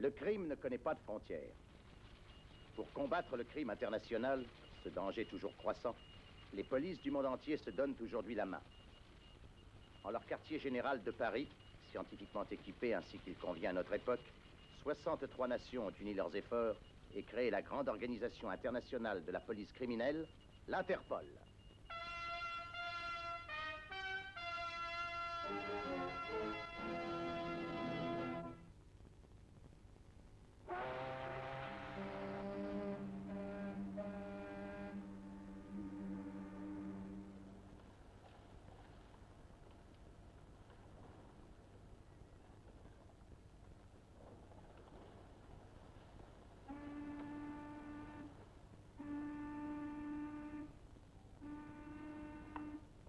Le crime ne connaît pas de frontières. Pour combattre le crime international, ce danger toujours croissant, les polices du monde entier se donnent aujourd'hui la main. En leur quartier général de Paris, scientifiquement équipé ainsi qu'il convient à notre époque, 63 nations ont uni leurs efforts et créé la grande organisation internationale de la police criminelle, l'Interpol.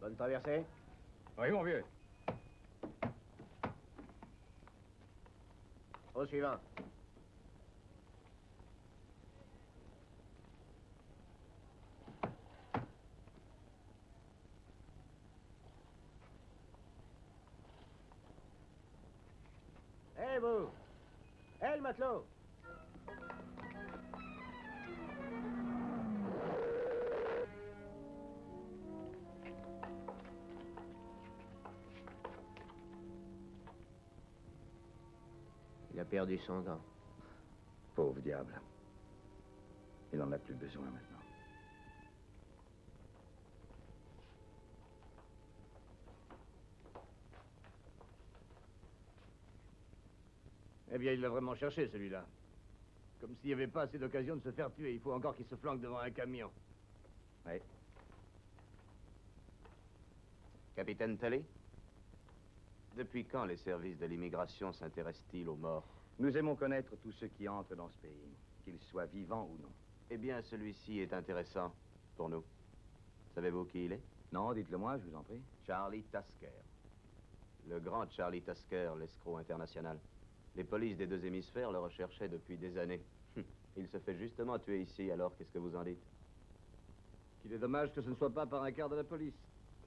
Bonne traversée? Oui, mon vieux. Au suivant. Hé, vous! Hé, le matelot! Il a perdu son gant. Pauvre diable. Il n'en a plus besoin maintenant. Eh bien, il l'a vraiment cherché, celui-là. Comme s'il n'y avait pas assez d'occasion de se faire tuer. Il faut encore qu'il se flanque devant un camion. Oui. Capitaine Talley, depuis quand les services de l'immigration s'intéressent-ils aux morts? Nous aimons connaître tous ceux qui entrent dans ce pays, qu'ils soient vivants ou non. Eh bien, celui-ci est intéressant pour nous. Savez-vous qui il est? Non, dites-le moi, je vous en prie. Charlie Tasker. Le grand Charlie Tasker, l'escroc international. Les polices des deux hémisphères le recherchaient depuis des années. Il se fait justement tuer ici, alors qu'est-ce que vous en dites? Qu'il est dommage que ce ne soit pas par un quart de la police.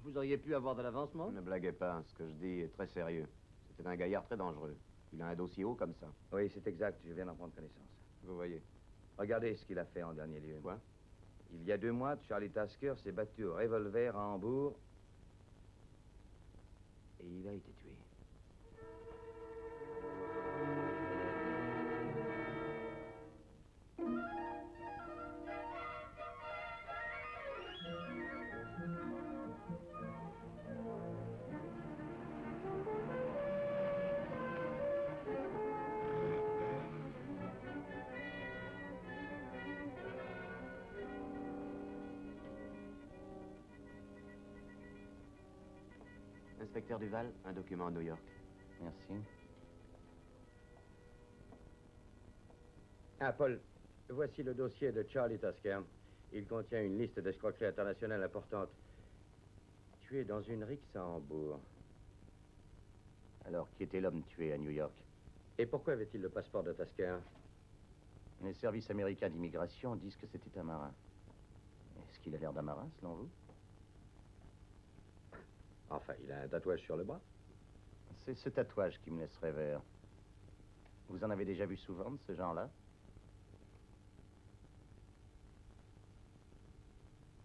Vous auriez pu avoir de l'avancement? Ne blaguez pas, ce que je dis est très sérieux. C'était un gaillard très dangereux. Il a un dossier haut comme ça. Oui, c'est exact, je viens d'en prendre connaissance. Vous voyez. Regardez ce qu'il a fait en dernier lieu. Quoi? Il y a 2 mois, Charlie Tasker s'est battu au revolver à Hambourg et il a été tué. Inspecteur Duval, un document à New York. Merci. Ah, Paul, voici le dossier de Charlie Tasker. Il contient une liste d'escroqueries internationales importantes. Tué dans une rixe à Hambourg. Alors, qui était l'homme tué à New York? Et pourquoi avait-il le passeport de Tasker? Les services américains d'immigration disent que c'était un marin. Est-ce qu'il a l'air d'un marin, selon vous? Enfin, il a un tatouage sur le bras. C'est ce tatouage qui me laisse rêveur. Vous en avez déjà vu souvent de ce genre-là?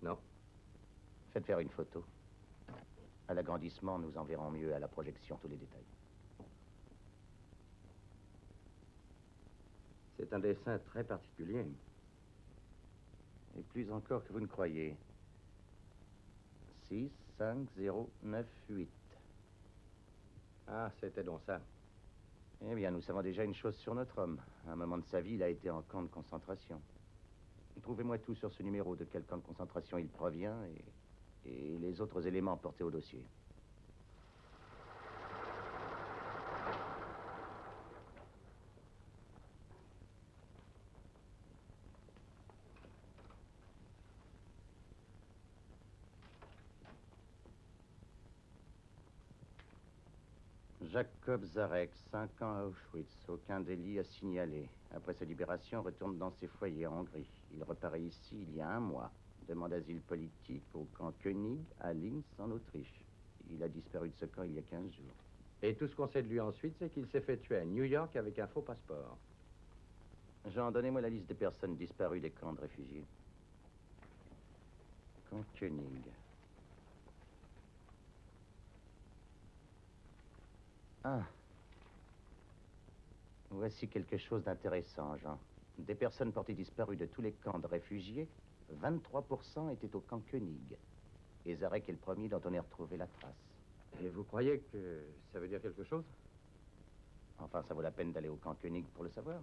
Non. Faites faire une photo. À l'agrandissement, nous en verrons mieux à la projection tous les détails. C'est un dessin très particulier. Et plus encore que vous ne croyez. 6, 5, 0, 9, 8. Ah, c'était donc ça. Eh bien, nous savons déjà une chose sur notre homme. À un moment de sa vie, il a été en camp de concentration. Trouvez-moi tout sur ce numéro, de quel camp de concentration il provient et les autres éléments portés au dossier. Jacob Zarek, 5 ans à Auschwitz, aucun délit à signaler. Après sa libération, retourne dans ses foyers en Hongrie. Il reparaît ici il y a 1 mois. Demande asile politique au camp König, à Linz, en Autriche. Il a disparu de ce camp il y a 15 jours. Et tout ce qu'on sait de lui ensuite, c'est qu'il s'est fait tuer à New York avec un faux passeport. Jean, donnez-moi la liste des personnes disparues des camps de réfugiés. Camp Koenig. Ah. Voici quelque chose d'intéressant, Jean. Des personnes portées disparues de tous les camps de réfugiés, 23% étaient au camp Koenig. Et Zarek est le premier dont on ait retrouvé la trace. Et vous croyez que ça veut dire quelque chose? Enfin, ça vaut la peine d'aller au camp Koenig pour le savoir.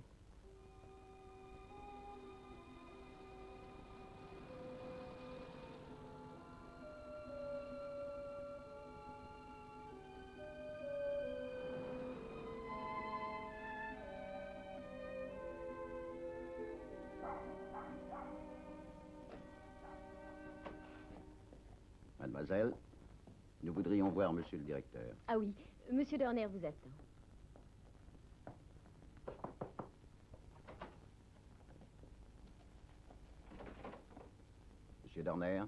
Mademoiselle, nous voudrions voir monsieur le directeur. Ah oui, Monsieur Dorner vous attend. Monsieur Dorner,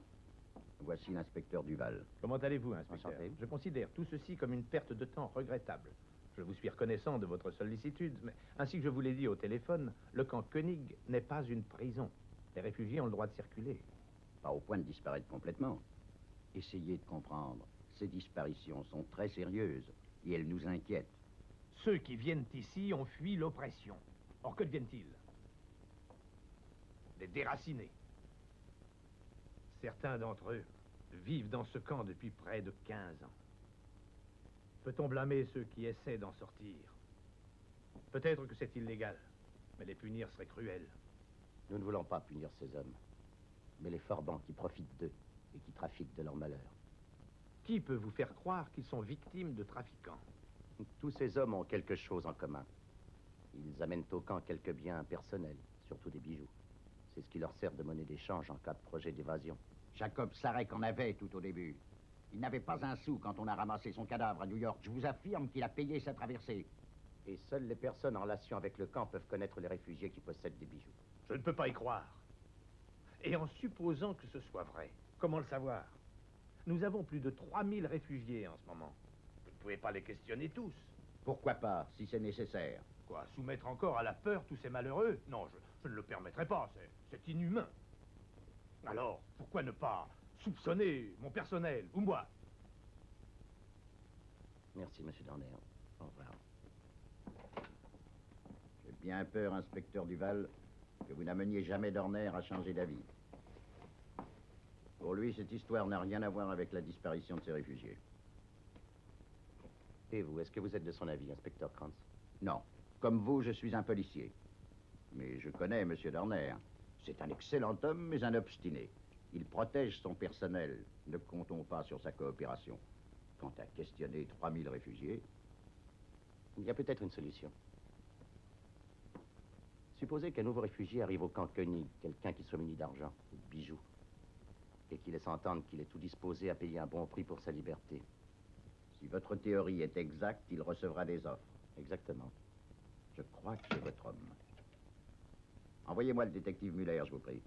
voici l'inspecteur Duval. Comment allez-vous, inspecteur? Enchanté. Je considère tout ceci comme une perte de temps regrettable. Je vous suis reconnaissant de votre sollicitude, mais ainsi que je vous l'ai dit au téléphone, le camp Koenig n'est pas une prison. Les réfugiés ont le droit de circuler. Pas au point de disparaître complètement. Essayez de comprendre. Ces disparitions sont très sérieuses et elles nous inquiètent. Ceux qui viennent ici ont fui l'oppression. Or, que deviennent-ils? Des déracinés. Certains d'entre eux vivent dans ce camp depuis près de 15 ans. Peut-on blâmer ceux qui essaient d'en sortir? Peut-être que c'est illégal, mais les punir serait cruel. Nous ne voulons pas punir ces hommes, mais les forbans qui profitent d'eux et qui trafiquent de leur malheur. Qui peut vous faire croire qu'ils sont victimes de trafiquants? Tous ces hommes ont quelque chose en commun. Ils amènent au camp quelques biens personnels, surtout des bijoux. C'est ce qui leur sert de monnaie d'échange en cas de projet d'évasion. Jacob Sarek en avait tout au début. Il n'avait pas un sou quand on a ramassé son cadavre à New York. Je vous affirme qu'il a payé sa traversée. Et seules les personnes en relation avec le camp peuvent connaître les réfugiés qui possèdent des bijoux. Je ne peux pas y croire. Et en supposant que ce soit vrai, comment le savoir? Nous avons plus de 3000 réfugiés en ce moment. Vous ne pouvez pas les questionner tous. Pourquoi pas, si c'est nécessaire? Quoi, soumettre encore à la peur tous ces malheureux? Non, je ne le permettrai pas, c'est inhumain. Alors, pourquoi ne pas soupçonner mon personnel, ou moi? Merci, monsieur Dorner. Au revoir. J'ai bien peur, inspecteur Duval, que vous n'ameniez jamais Dorner à changer d'avis. Pour lui, cette histoire n'a rien à voir avec la disparition de ces réfugiés. Et vous, est-ce que vous êtes de son avis, inspecteur Krantz? Non. Comme vous, je suis un policier. Mais je connais M. Dorner. C'est un excellent homme, mais un obstiné. Il protège son personnel. Ne comptons pas sur sa coopération. Quant à questionner 3000 réfugiés... Il y a peut-être une solution. Supposez qu'un nouveau réfugié arrive au camp Koenig, quelqu'un qui soit muni d'argent ou de bijoux, et qui laisse entendre qu'il est tout disposé à payer un bon prix pour sa liberté. Si votre théorie est exacte, il recevra des offres. Exactement. Je crois que c'est votre homme. Envoyez-moi le détective Muller, je vous prie.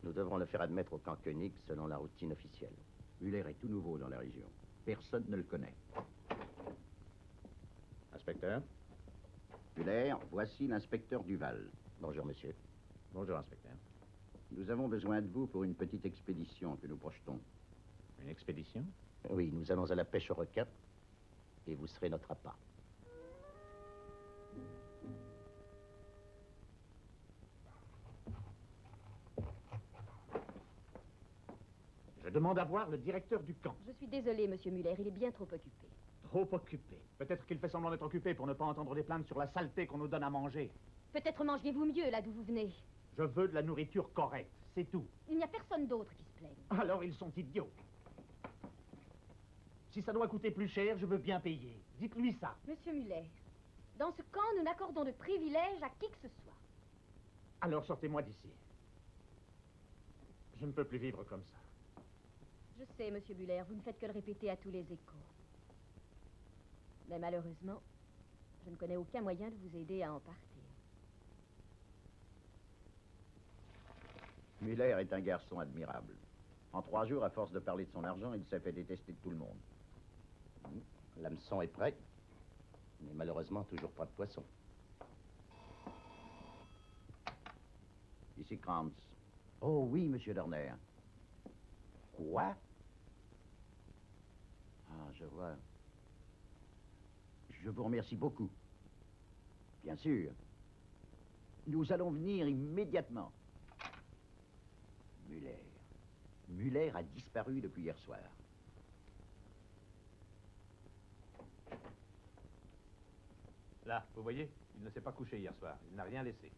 Nous devrons le faire admettre au camp Koenig selon la routine officielle. Muller est tout nouveau dans la région. Personne ne le connaît. Inspecteur? Muller, voici l'inspecteur Duval. Bonjour, monsieur. Bonjour, inspecteur. Nous avons besoin de vous pour une petite expédition que nous projetons. Une expédition? Oui, nous allons à la pêche aux requins, et vous serez notre appât. Je demande à voir le directeur du camp. Je suis désolée, Monsieur Muller, il est bien trop occupé. Trop occupé. Peut-être qu'il fait semblant d'être occupé pour ne pas entendre des plaintes sur la saleté qu'on nous donne à manger. Peut-être mangez-vous mieux là d'où vous venez. Je veux de la nourriture correcte, c'est tout. Il n'y a personne d'autre qui se plaigne. Alors ils sont idiots. Si ça doit coûter plus cher, je veux bien payer. Dites-lui ça. Monsieur Muller, dans ce camp, nous n'accordons de privilèges à qui que ce soit. Alors sortez-moi d'ici. Je ne peux plus vivre comme ça. Je sais, Monsieur Muller, vous ne faites que le répéter à tous les échos. Mais malheureusement, je ne connais aucun moyen de vous aider à en partir. Muller est un garçon admirable. En 3 jours, à force de parler de son argent, il s'est fait détester de tout le monde. L'hameçon est prêt, mais malheureusement toujours pas de poisson. ici Krantz. Oh oui, monsieur Dorner. Quoi? Ah, je vois. Je vous remercie beaucoup. Bien sûr. Nous allons venir immédiatement. Muller. Muller a disparu depuis hier soir. Là, vous voyez, il ne s'est pas couché hier soir. Il n'a rien laissé.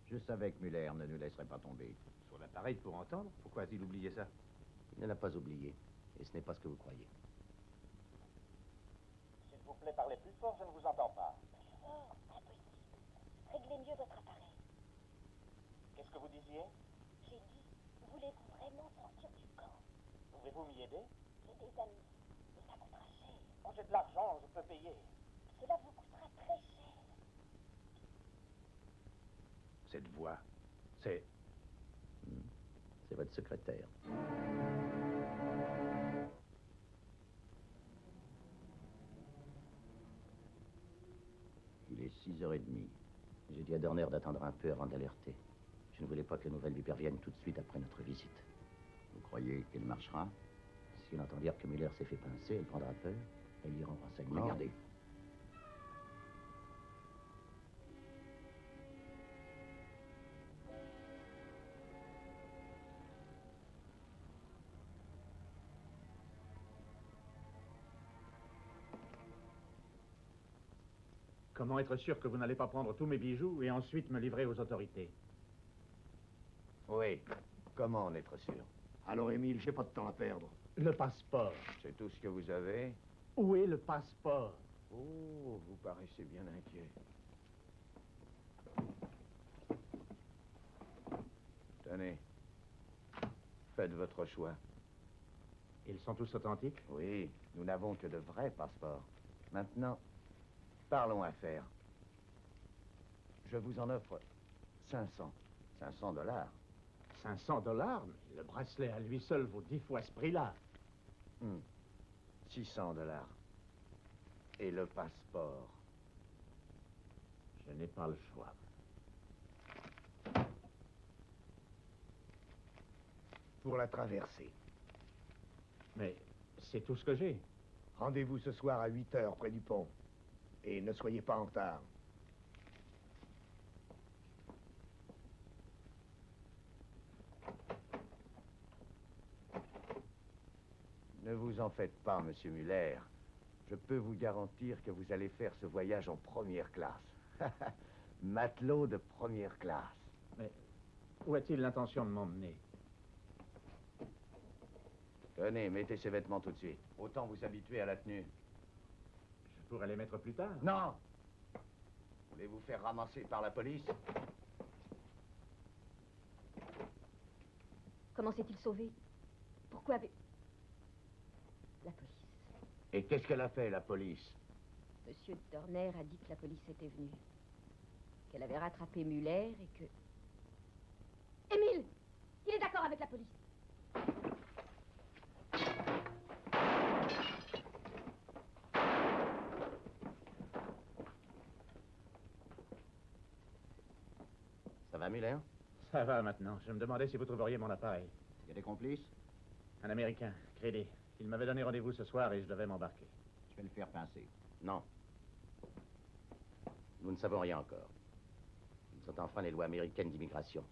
Je savais que Muller ne nous laisserait pas tomber. Sur l'appareil pour entendre, pourquoi a-t-il oublié ça? Il ne l'a pas oublié. Et ce n'est pas ce que vous croyez. S'il vous plaît, parlez plus fort, je ne vous entends pas. Fort, impossible. Réglez mieux votre appareil. Qu'est-ce que vous disiez? J'ai dit, voulez-vous vraiment sortir du camp? Pouvez-vous m'y aider? J'ai des amis, mais ça coûtera cher. Oh, j'ai de l'argent, je peux payer. Cela vous coûtera très cher. Cette voix, c'est... C'est votre secrétaire. Il est 6h30. J'ai dit à Dorner d'attendre un peu avant d'alerter. Je ne voulais pas que les nouvelles lui parviennent tout de suite après notre visite. Vous croyez qu'il marchera? Si elle entend dire que Muller s'est fait pincer, elle prendra peur. Elle ira en renseignement. Regardez. Comment être sûr que vous n'allez pas prendre tous mes bijoux et ensuite me livrer aux autorités? Oui. Comment en être sûr? Alors, Émile, j'ai pas de temps à perdre. Le passeport. C'est tout ce que vous avez? Où est le passeport? Oh, vous paraissez bien inquiet. Tenez. Faites votre choix. Ils sont tous authentiques? Oui, nous n'avons que de vrais passeports. Maintenant, parlons affaires. Je vous en offre 500. 500 $. 500 $? Mais le bracelet à lui seul vaut 10 fois ce prix-là. 600 $. Et le passeport. Je n'ai pas le choix. Pour la traversée. Mais c'est tout ce que j'ai. Rendez-vous ce soir à 8h près du pont. Et ne soyez pas en retard. Ne vous en faites pas, monsieur Muller. Je peux vous garantir que vous allez faire ce voyage en première classe. Matelot de première classe. Mais où a-t-il l'intention de m'emmener? Tenez, mettez ces vêtements tout de suite. Autant vous habituer à la tenue. Je pourrais les mettre plus tard. Non! Voulez-vous faire ramasser par la police? Comment s'est-il sauvé? Pourquoi avait... La police. Et qu'est-ce qu'elle a fait, la police? Monsieur Dorner a dit que la police était venue. Qu'elle avait rattrapé Muller et que... Émile! Il est d'accord avec la police. Ça va, Muller? Ça va maintenant. Je me demandais si vous trouveriez mon appareil. Il y a des complices? Un Américain, Crédit. Il m'avait donné rendez-vous ce soir et je devais m'embarquer. Je vais le faire pincer. Non. Nous ne savons rien encore. Ils ont enfreint les lois américaines d'immigration.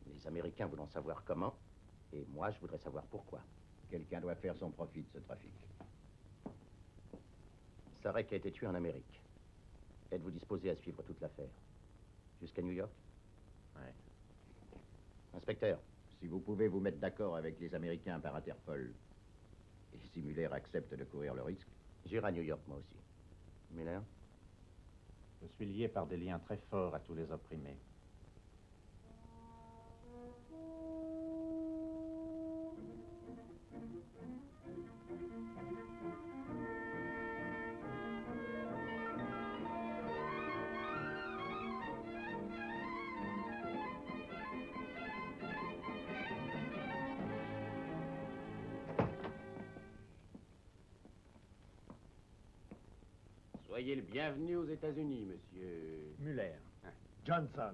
Les Américains voulons savoir comment, et moi, je voudrais savoir pourquoi. Quelqu'un doit faire son profit de ce trafic. Sarek a été tué en Amérique. Êtes-vous disposé à suivre toute l'affaire? Jusqu'à New York? Ouais. Inspecteur. Si vous pouvez vous mettre d'accord avec les Américains par Interpol, et si Muller accepte de courir le risque... J'irai à New York, moi aussi. Muller? Je suis lié par des liens très forts à tous les opprimés. Soyez le bienvenu aux États-Unis, monsieur... Muller. Johnson,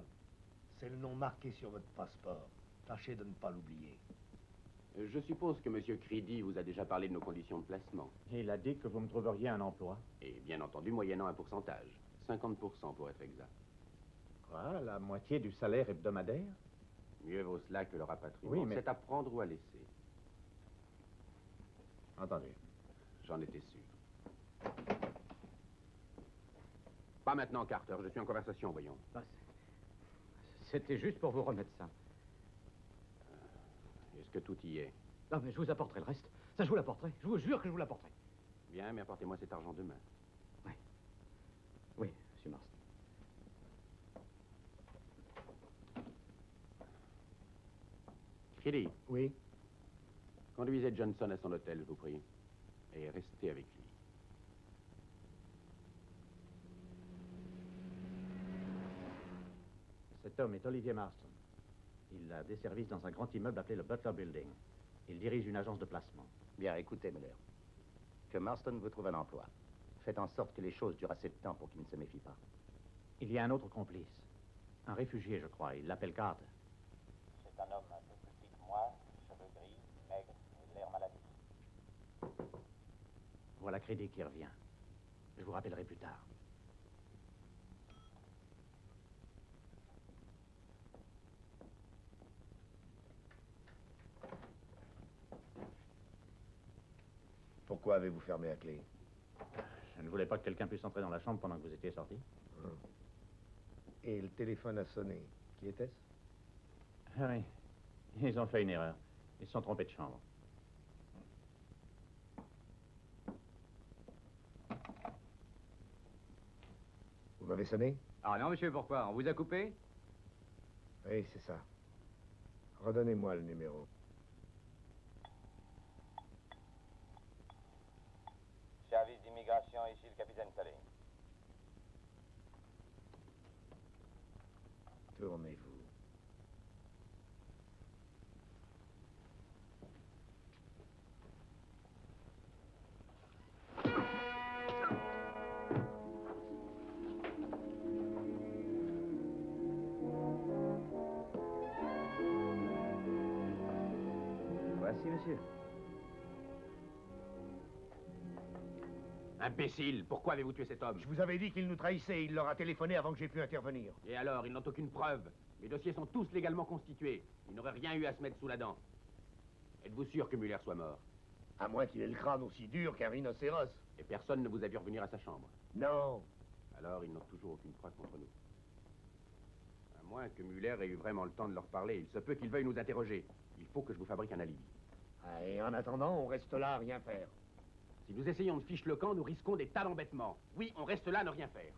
c'est le nom marqué sur votre passeport. Tâchez de ne pas l'oublier. Je suppose que monsieur Creedy vous a déjà parlé de nos conditions de placement. Il a dit que vous me trouveriez un emploi. Et bien entendu, moyennant un pourcentage. 50% pour être exact. Quoi, la moitié du salaire hebdomadaire? Mieux vaut cela que le rapatriement. Oui, mais... C'est à prendre ou à laisser. Entendu. J'en étais sûr. Pas maintenant, Carter. Je suis en conversation, voyons. C'était juste pour vous remettre ça. Est-ce que tout y est? Non, mais je vous apporterai le reste. Ça, je vous l'apporterai. Je vous jure que je vous l'apporterai. Bien, mais apportez-moi cet argent demain. Oui. Oui, monsieur Marston. Creedy. Oui? Conduisez Johnson à son hôtel, je vous prie. Et restez avec lui. Cet homme est Olivier Marston. Il a des services dans un grand immeuble appelé le Butler Building. Il dirige une agence de placement. Bien, écoutez, Muller. Que Marston vous trouve un emploi. Faites en sorte que les choses durent assez de temps pour qu'il ne se méfie pas. Il y a un autre complice. Un réfugié, je crois. Il l'appelle Carter. C'est un homme un peu plus petit que moi, cheveux gris, maigre et l'air maladif. Voilà Creedy qui revient. Je vous rappellerai plus tard. Pourquoi avez-vous fermé à clé? Je ne voulais pas que quelqu'un puisse entrer dans la chambre pendant que vous étiez sorti. Et le téléphone a sonné. Qui était-ce? Ah oui. Ils ont fait une erreur. Ils se sont trompés de chambre. Vous m'avez sonné? Ah non, monsieur, pourquoi? On vous a coupé? Oui, c'est ça. Redonnez-moi le numéro. Service d'immigration, ici le capitaine Salé. Tournez-vous. Voici, monsieur. Imbécile, pourquoi avez-vous tué cet homme? Je vous avais dit qu'il nous trahissait. Il leur a téléphoné avant que j'ai pu intervenir. Et alors, ils n'ont aucune preuve. Les dossiers sont tous légalement constitués. Ils n'auraient rien eu à se mettre sous la dent. Êtes-vous sûr que Muller soit mort? À moins qu'il ait le crâne aussi dur qu'un rhinocéros. Et personne ne vous a vu revenir à sa chambre? Non. Alors, ils n'ont toujours aucune preuve contre nous. À moins que Muller ait eu vraiment le temps de leur parler. Il se peut qu'il veuille nous interroger. Il faut que je vous fabrique un alibi. Ah, et en attendant, on reste là à rien faire. Si nous essayons de ficher le camp, nous risquons des tas d'embêtements. Oui, on reste là à ne rien faire.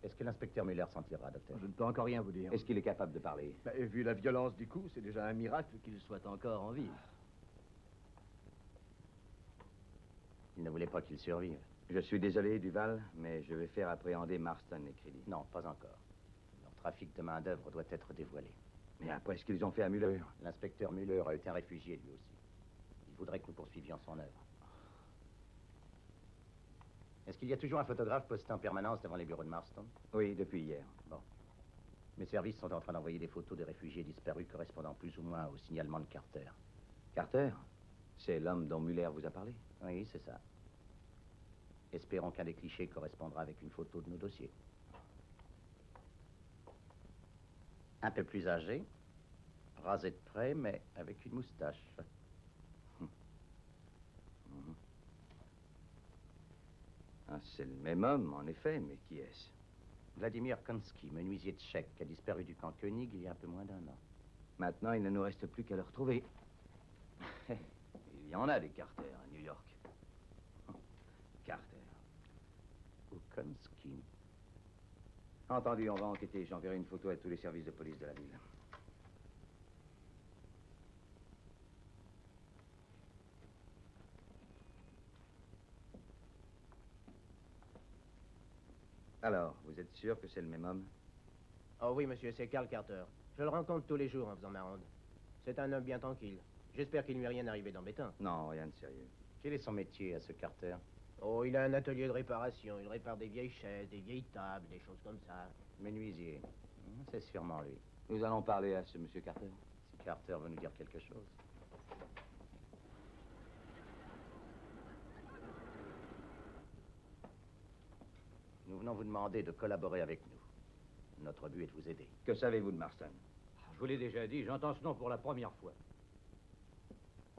Est-ce que l'inspecteur Muller s'en tirera, docteur? Je ne peux encore rien vous dire. Est-ce qu'il est capable de parler? Vu la violence du coup, c'est déjà un miracle qu'il soit encore en vie. Il ne voulait pas qu'il survive. Je suis désolé, Duval, mais je vais faire appréhender Marston et Creedy. Non, pas encore. Leur trafic de main-d'œuvre doit être dévoilé. Mais après ce qu'ils ont fait à Muller... L'inspecteur Muller a été un réfugié, lui aussi. Il voudrait que nous poursuivions son œuvre. Est-ce qu'il y a toujours un photographe posté en permanence devant les bureaux de Marston? Oui, depuis hier. Bon. Mes services sont en train d'envoyer des photos des réfugiés disparus correspondant plus ou moins au signalement de Carter. Carter? C'est l'homme dont Muller vous a parlé? Oui, c'est ça. Espérons qu'un des clichés correspondra avec une photo de nos dossiers. Un peu plus âgé, rasé de près, mais avec une moustache. Ah, c'est le même homme, en effet, mais qui est-ce? Vladimir Konski, menuisier tchèque, qui a disparu du camp Koenig il y a un peu moins d'un an. Maintenant, il ne nous reste plus qu'à le retrouver. Il y en a des Carter à New York. Carter. Ou Konski. Entendu, on va enquêter. J'enverrai une photo à tous les services de police de la ville. Alors, vous êtes sûr que c'est le même homme? Oh oui, monsieur, c'est Carl Carter. Je le rencontre tous les jours en faisant ma ronde. C'est un homme bien tranquille. J'espère qu'il ne lui est rien arrivé d'embêtant. Non, rien de sérieux. Quel est son métier à ce Carter? Oh, il a un atelier de réparation. Il répare des vieilles chaises, des vieilles tables, des choses comme ça. Menuisier. C'est sûrement lui. Nous allons parler à ce monsieur Carter. Si Carter veut nous dire quelque chose. Nous venons vous demander de collaborer avec nous. Notre but est de vous aider. Que savez-vous de Marston? Je vous l'ai déjà dit, j'entends ce nom pour la première fois.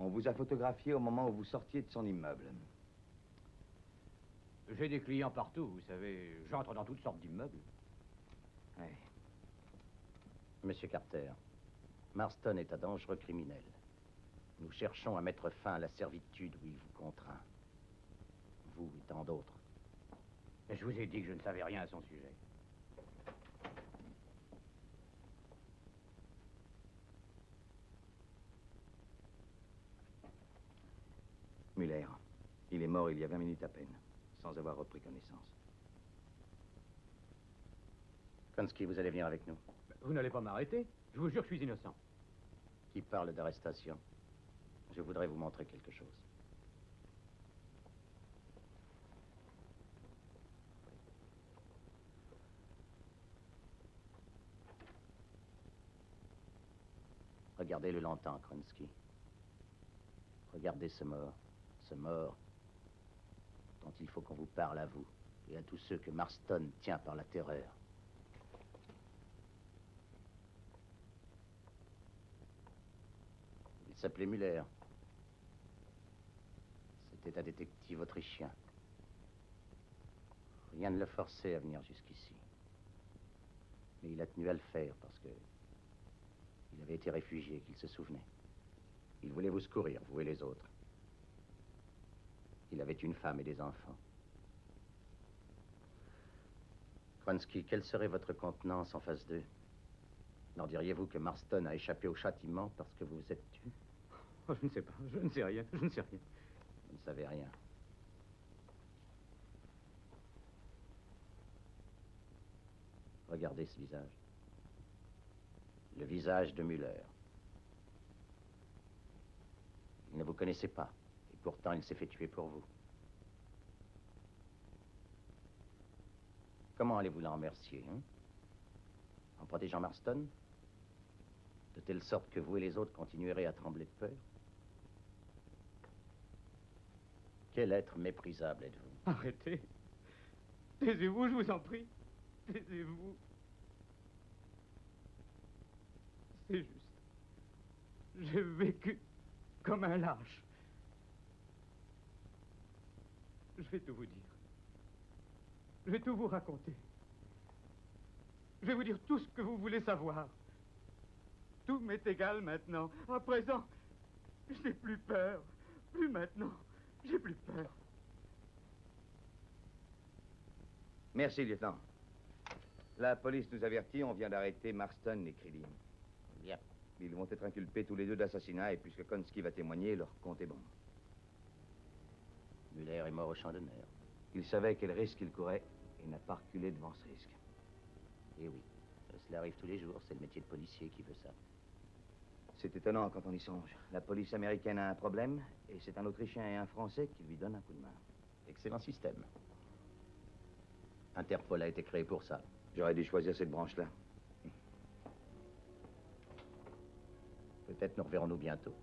On vous a photographié au moment où vous sortiez de son immeuble. J'ai des clients partout, vous savez. J'entre dans toutes sortes d'immeubles. Oui. Monsieur Carter, Marston est un dangereux criminel. Nous cherchons à mettre fin à la servitude où il vous contraint. Vous et tant d'autres. Et je vous ai dit que je ne savais rien à son sujet. Muller, il est mort il y a 20 minutes à peine, sans avoir repris connaissance. Konski, vous allez venir avec nous. Vous n'allez pas m'arrêter? Je vous jure que je suis innocent. Qui parle d'arrestation? Je voudrais vous montrer quelque chose. Regardez-le longtemps, Kronsky. Regardez ce mort dont il faut qu'on vous parle à vous et à tous ceux que Marston tient par la terreur. Il s'appelait Muller. C'était un détective autrichien. Rien ne le forçait à venir jusqu'ici. Mais il a tenu à le faire parce que il avait été réfugié, qu'il se souvenait. Il voulait vous secourir, vous et les autres. Il avait une femme et des enfants. Kronsky, quelle serait votre contenance en face d'eux? Leur diriez-vous que Marston a échappé au châtiment parce que vous vous êtes tué? Oh, je ne sais pas, je ne sais rien, je ne sais rien. Vous ne savez rien. Regardez ce visage. Le visage de Muller. Il ne vous connaissait pas, et pourtant il s'est fait tuer pour vous. Comment allez-vous l'en remercier, hein? En protégeant Marston? De telle sorte que vous et les autres continuerez à trembler de peur? Quel être méprisable êtes-vous? Arrêtez. Taisez-vous, je vous en prie. Taisez-vous. C'est juste. J'ai vécu comme un lâche. Je vais tout vous dire. Je vais tout vous raconter. Je vais vous dire tout ce que vous voulez savoir. Tout m'est égal maintenant. À présent, je n'ai plus peur. Plus maintenant. J'ai plus peur. Merci, lieutenant. La police nous avertit, on vient d'arrêter Marston et Krillin. Bien. Ils vont être inculpés tous les deux d'assassinat, et puisque Konski va témoigner, leur compte est bon. Muller est mort au champ d'honneur. Il savait quel risque il courait, et n'a pas reculé devant ce risque. Eh oui, cela arrive tous les jours, c'est le métier de policier qui veut ça. C'est étonnant quand on y songe. La police américaine a un problème, et c'est un Autrichien et un Français qui lui donnent un coup de main. Excellent système. Interpol a été créé pour ça. J'aurais dû choisir cette branche-là. Peut-être nous reverrons-nous bientôt.